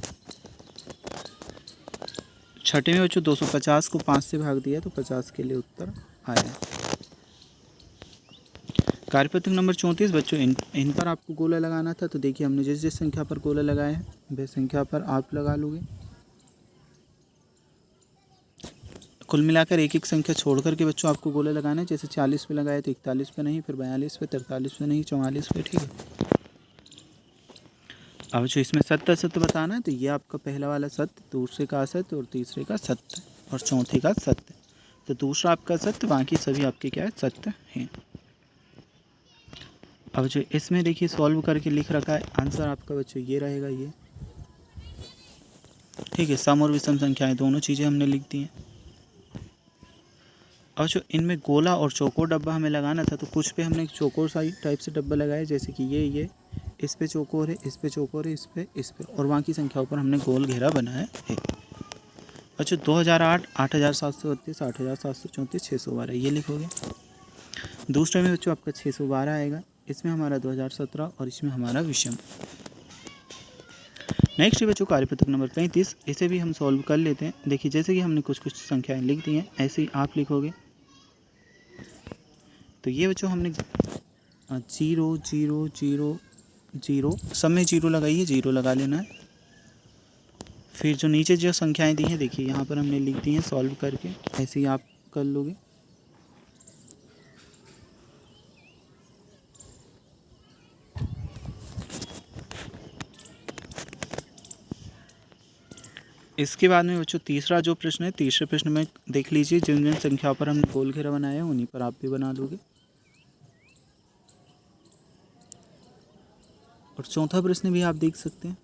छठे में बच्चों 250 को 5 से भाग दिया तो 50 के लिए उत्तर आया। कार्यपत्र नंबर 34 बच्चों इन पर आपको गोला लगाना था, तो देखिए हमने जिस जिस संख्या पर गोला लगाया है वह संख्या पर आप लगा लोगे। कुल मिलाकर एक एक संख्या छोड़ करके बच्चों आपको गोला लगाना है। जैसे 40 पे लगाए तो 41 पे नहीं, फिर 42 पे, 43 पे नहीं, 44 पे। ठीक है, अब जो इसमें सत्य असत्य बताना है, तो ये आपका पहला वाला सत्य, दूसरे का असत्य और तीसरे का सत्य और चौथे का सत्य। तो दूसरा आपका सत्य, बाकी सभी आपके क्या है, सत्य हैं। अब जो इसमें देखिए सॉल्व करके लिख रखा है, आंसर आपका बच्चों ये रहेगा ये। ठीक है, सम और विषम संख्याएं दोनों चीज़ें हमने लिख दी हैं। और जो इनमें गोला और चौकोर डब्बा हमें लगाना था, तो कुछ पे हमने चौकोर साइड टाइप से डब्बा लगाया, जैसे कि ये इस पे चौकोर है, इस पे चौकोर है, इस पे और बाकी संख्याओं पर हमने गोल घेरा बनाया है। अच्छा, 2008, 8732, 8734, 612 ये लिखोगे। दूसरे में बच्चों आपका 612 आएगा, इसमें हमारा 2017 और इसमें हमारा विषम। नेक्स्ट बच्चों कार्यपत्र नंबर 35, इसे भी हम सॉल्व कर लेते हैं। देखिए जैसे कि हमने कुछ कुछ संख्याएं लिख दी हैं, ऐसे ही आप लिखोगे। तो ये बच्चों हमने 0 0 0 0 सब में 0 लगाइए, 0 लगा लेना है। फिर जो नीचे जो संख्याएं दी हैं देखिए यहाँ पर हमने लिख दी हैं सॉल्व करके, ऐसे ही आप कर लोगे। इसके बाद में बच्चों तीसरा जो प्रश्न है, तीसरे प्रश्न में देख लीजिए जिन जिन संख्याओं पर हमने गोल घेरा बनाया है उन्हीं पर आप भी बना लोगे। और चौथा प्रश्न भी आप देख सकते हैं।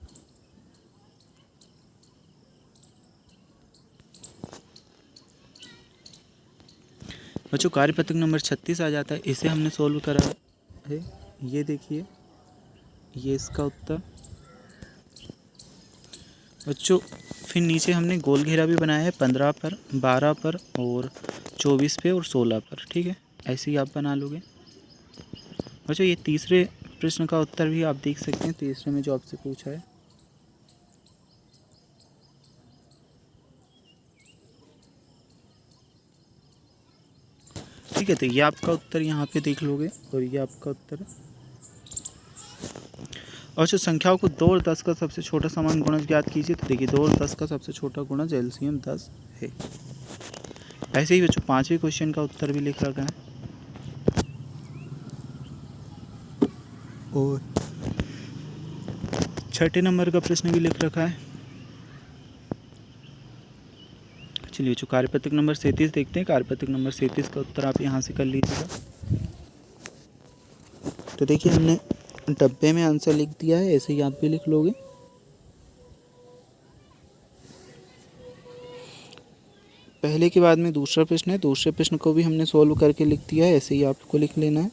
बच्चों कार्यपत्र नंबर 36 आ जाता है, इसे हमने सॉल्व करा है। ये देखिए, ये इसका उत्तर। बच्चों फिर नीचे हमने गोल घेरा भी बनाया है 15 पर, 12 पर और 24 पे और 16 पर। ठीक है, ऐसे ही आप बना लोगे। बच्चों ये तीसरे प्रश्न का उत्तर भी आप देख सकते हैं, तीसरे में जो आपसे पूछा है। ठीक है, तो ये आपका उत्तर यहाँ पे देख लोगे और ये आपका उत्तर है। और जो संख्याओं को 2 और 10 का सबसे छोटा समान गुणज ज्ञात कीजिए, तो देखिए 2 और 10 का सबसे छोटा गुणज एलसीएम 10 है। ऐसे ही बच्चों पांचवें क्वेश्चन का उत्तर भी लिख रखा है और छठे नंबर का प्रश्न भी लिख रखा है। चलिए जो कार्यपत्र नंबर 37 देखते हैं। कार्यपत्र नंबर 37 का उत्तर आप यहाँ से कर लीजिएगा। तो देखिए हमने डब्बे में आंसर लिख दिया है, ऐसे ही आप भी लिख लोगे। पहले के बाद में दूसरा प्रश्न है, दूसरे प्रश्न को भी हमने सॉल्व करके लिख दिया है, ऐसे ही आपको लिख लेना है।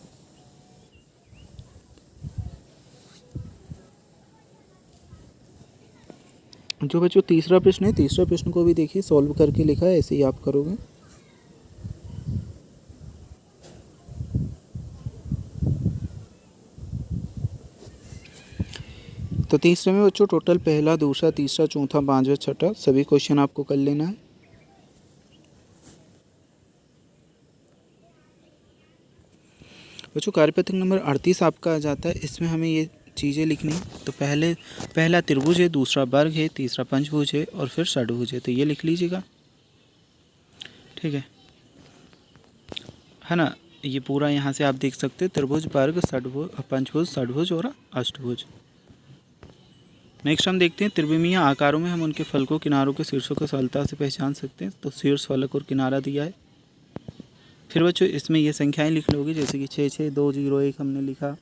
जो बच्चों तीसरा प्रश्न है, तीसरा प्रश्न को भी देखिए सॉल्व करके लिखा है, ऐसे ही आप करोगे। तो तीसरे में बच्चों टोटल पहला, दूसरा, तीसरा, चौथा, पांचवा, छठा सभी क्वेश्चन आपको कर लेना है। बच्चों कार्यपत्र नंबर 38 आपका आ जाता है, इसमें हमें ये चीज़ें लिखनी। तो पहला त्रिभुज है, दूसरा वर्ग है, तीसरा पंचभुज है और फिर षडभुज है, तो ये लिख लीजिएगा। ठीक है ना। ये पूरा यहाँ से आप देख सकते हैं त्रिभुज, वर्ग, षटभुज, पंचभुज, षटभुज और अष्टभुज। नेक्स्ट हम देखते हैं त्रिविमीय आकारों में हम उनके फलकों, किनारों के शीर्षों को सरलता से पहचान सकते हैं। तो शीर्ष, फलक और किनारा दिया है। फिर बच्चों इसमें ये संख्याएं लिख लोगे, जैसे कि 6 6 2 0 1 हमने लिखा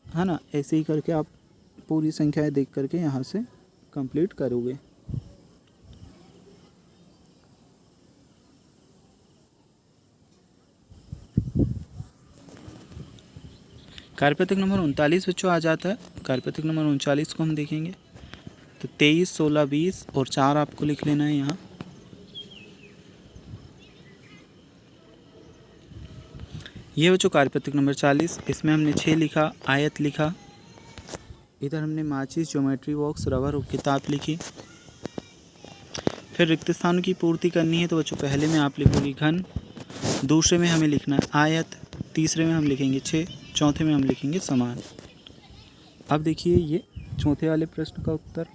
है ना। ऐसे ही करके आप पूरी संख्याएं देख करके यहाँ से कंप्लीट करोगे। कार्यपत्रक नंबर 39 बच्चों आ जाता है। कार्यपत्रक नंबर 39 को हम देखेंगे तो 23 16 20 और 4 आपको लिख लेना है यहाँ। ये बच्चों कार्यपत्रक नंबर 40, इसमें हमने 6 लिखा, आयत लिखा, इधर हमने माचिस, ज्योमेट्री बॉक्स, रबर और किताब लिखी। फिर रिक्त स्थानों की पूर्ति करनी है तो बच्चों पहले में आप लिखोगे घन, दूसरे में हमें लिखना है आयत, तीसरे में हम लिखेंगे 6, चौथे में हम लिखेंगे समान। अब देखिए ये चौथे वाले प्रश्न का उत्तर।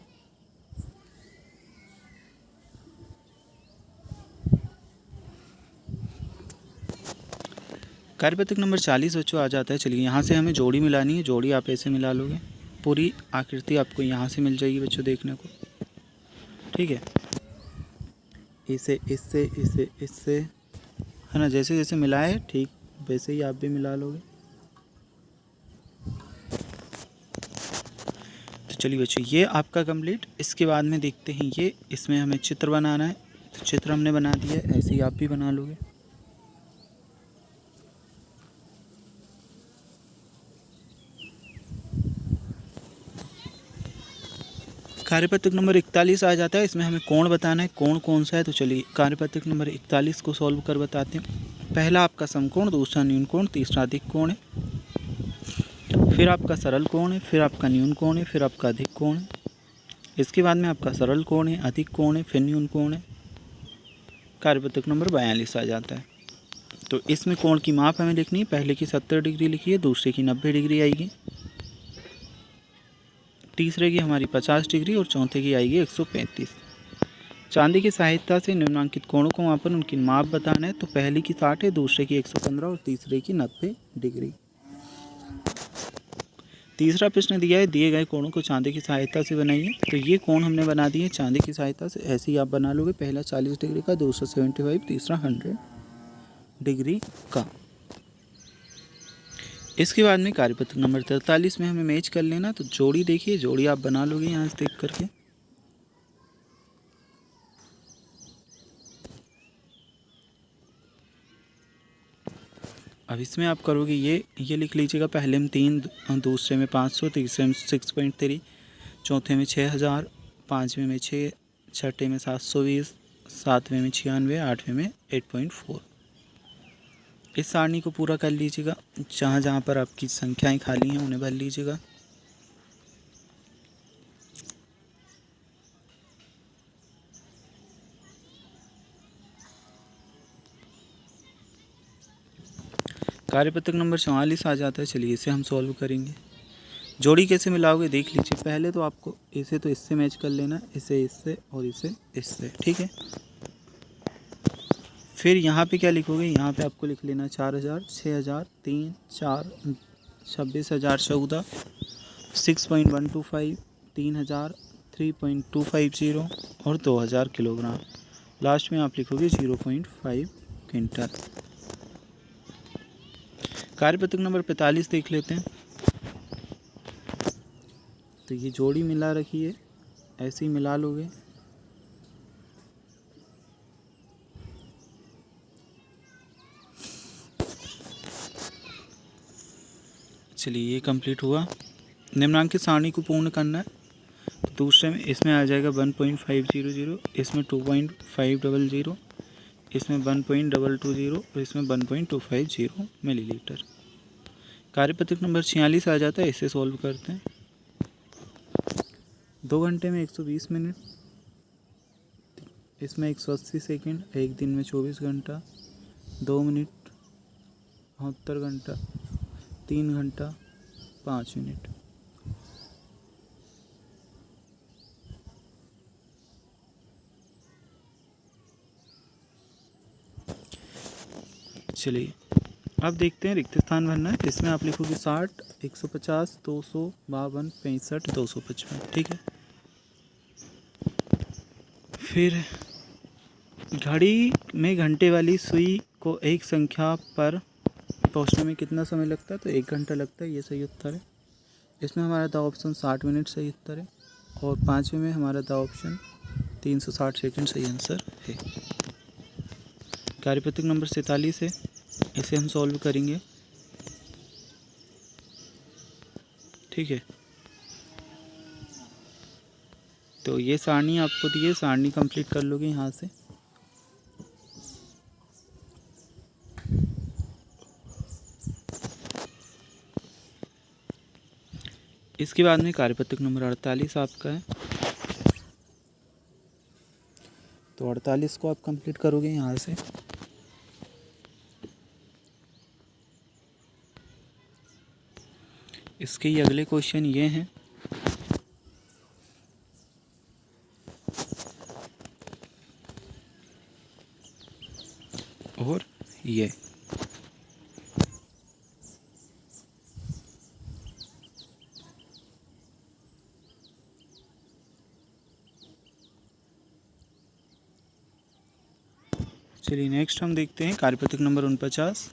कार्यपत्रक नंबर 40 बच्चों आ जाता है। चलिए यहाँ से हमें जोड़ी मिलानी है, जोड़ी आप ऐसे मिला लोगे, पूरी आकृति आपको यहाँ से मिल जाएगी बच्चों देखने को, ठीक है। इसे इससे, इसे इससे, है ना। जैसे जैसे मिलाए ठीक वैसे ही आप भी मिला लोगे। तो चलिए बच्चों ये आपका कंप्लीट। इसके बाद में देखते हैं ये, इसमें हमें चित्र बनाना है। तो चित्र हमने बना दिया है, ऐसे ही आप भी बना लोगे। कार्यपत्रक नंबर 41 आ जाता है। इसमें हमें कोण बताना है, कोण कौन सा है। तो चलिए कार्यपत्रक नंबर 41 को सॉल्व कर बताते हैं। पहला आपका समकोण, दूसरा न्यून कोण, तीसरा अधिक कोण है, फिर आपका सरल कोण है, फिर आपका न्यून कोण है, फिर आपका अधिक कोण है। इसके बाद में आपका सरल कोण है, अधिक कोण है, फिर न्यून कोण है। कार्यपत्रक नंबर 42 आ जाता है। तो इसमें कोण की माप हमें लिखनी है। पहले की 70 डिग्री लिखी है, दूसरे की 90 डिग्री आएगी, तीसरे की हमारी 50 डिग्री और चौथे की आएगी 135। चांदी की सहायता से निम्नांकित कोणों को मापन, उनकी माप बताना है। तो पहले की 60 है, दूसरे की 115 और तीसरे की 90 डिग्री। तीसरा प्रश्न दिया है, दिए गए कोणों को चांदी की सहायता से बनाइए। तो ये कोण हमने बना दिए चांदी की सहायता से, ऐसे ही आप बना लोगे। पहला 40 डिग्री का, दूसरा 75, तीसरा 100 डिग्री का। इसके बाद में कार्यपत्रक नंबर 43 में हमें मैच कर लेना। तो जोड़ी देखिए, जोड़ी आप बना लोगे यहाँ से देख करके। अब इसमें आप करोगे ये लिख लीजिएगा। पहले में 3, दूसरे में 500, तीसरे में 6.3, चौथे में 6000, पाँचवें में 6, छठे में 720, सातवें में 96, आठवें में 8.4। इस सारणी को पूरा कर लीजिएगा। जहाँ जहाँ पर आपकी संख्याएं खाली हैं उन्हें भर लीजिएगा। कार्यपत्रक नंबर 44 आ जाता है। चलिए इसे हम सॉल्व करेंगे। जोड़ी कैसे मिलाओगे देख लीजिए। पहले तो आपको इसे तो इससे मैच कर लेना, इसे इससे और इसे इससे, ठीक है। फिर यहाँ पे क्या लिखोगे, यहाँ पे आपको लिख लेना 4000, 6000, 3, 4, 26,000, 14, 6.125, 3000, 3.250 और 2000 किलोग्राम। लास्ट में आप लिखोगे 0.5 क्विंटल। कार्यपत्रक नंबर 45 देख लेते हैं। तो ये जोड़ी मिला रखी है, ऐसे ही मिला लोगे। चलिए ये कंप्लीट हुआ। निम्नांकित सारणी को पूर्ण करना है। तो दूसरे में इसमें आ जाएगा 1.500, इसमें 2.500, इसमें 1.220 और इसमें 1.250 मिलीलीटर। कार्यपत्रक नंबर 46 आ जाता है। इसे सॉल्व करते हैं। 2 घंटे में 120 मिनट, इसमें 180 सेकंड, एक दिन में 24 घंटा, 2 मिनट, 72 घंटा, 3 घंटा, 5 मिनट। चलिए अब देखते हैं रिक्त स्थान भरना है। इसमें आप लिखोगे 60, 150, 200, 52, 65, 255। ठीक है। फिर घड़ी में घंटे वाली सुई को एक संख्या पर पहुंचने में कितना समय लगता है? तो 1 घंटा लगता है। ये सही उत्तर है। इसमें हमारा द ऑप्शन 60 मिनट सही उत्तर है। और 5वें में हमारा द ऑप्शन 360 सेकंड सही आंसर है। कार्यपत्रक नंबर 47 है, इसे हम सॉल्व करेंगे। ठीक है। तो ये सारणी आपको दी है, सारणी कंप्लीट कर लोगे यहाँ से। इसके बाद में कार्यपत्रक नंबर 48 आपका है। तो 48 को आप कंप्लीट करोगे यहाँ से। इसके ही अगले क्वेश्चन ये हैं। और ये चलिए नेक्स्ट हम देखते हैं कार्यपत्रक नंबर 49।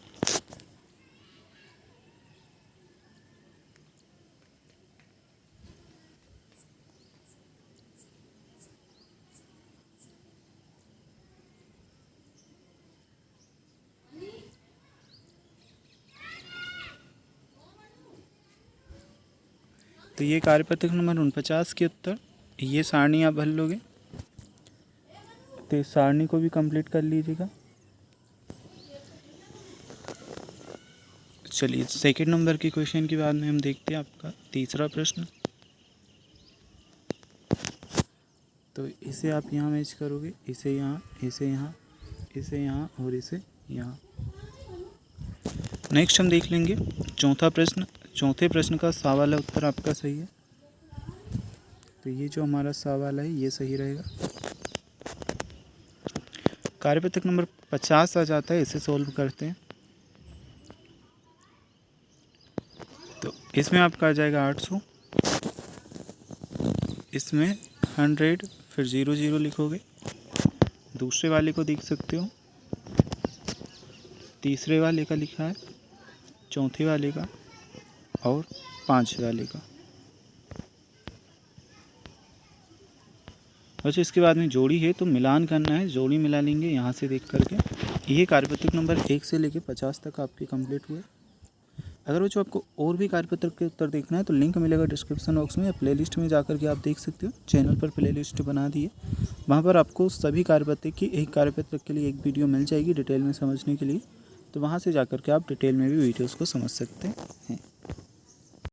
तो ये कार्यपत्रक नंबर 49 के उत्तर, ये सारणी आप भर लोगे। तो इस सारणी को भी कंप्लीट कर लीजिएगा। चलिए सेकंड नंबर के क्वेश्चन के बाद में हम देखते हैं आपका तीसरा प्रश्न। तो इसे आप यहाँ मैच करोगे, इसे यहाँ, इसे यहाँ, इसे यहाँ और इसे यहाँ। नेक्स्ट हम देख लेंगे चौथा प्रश्न। चौथे प्रश्न का सा वाला उत्तर आपका सही है। तो ये जो हमारा सा वाला है ये सही रहेगा। कार्यपत्रक नंबर 50 आ जाता है, इसे सॉल्व करते हैं। तो इसमें आपका आ जाएगा 800, इसमें 100, फिर 00 लिखोगे। दूसरे वाले को देख सकते हो, तीसरे वाले का लिखा है, चौथे वाले का और 5वें वाले का। अच्छा, इसके बाद में जोड़ी है तो मिलान करना है, जोड़ी मिला लेंगे यहाँ से देख करके। ये कार्यपत्रक नंबर 1 से लेके 50 तक आपके कंप्लीट हुए। अगर बच्चों आपको और भी कार्यपत्रक के उत्तर देखना है तो लिंक मिलेगा डिस्क्रिप्शन बॉक्स में, या प्लेलिस्ट में जाकर के आप देख सकते हो। चैनल पर प्लेलिस्ट बना दी है, वहाँ पर आपको सभी कार्यपत्रक की एक कार्यपत्रक के लिए एक वीडियो मिल जाएगी डिटेल में समझने के लिए। तो वहाँ से जाकर के आप डिटेल में भी वीडियोज़ को समझ सकते हैं।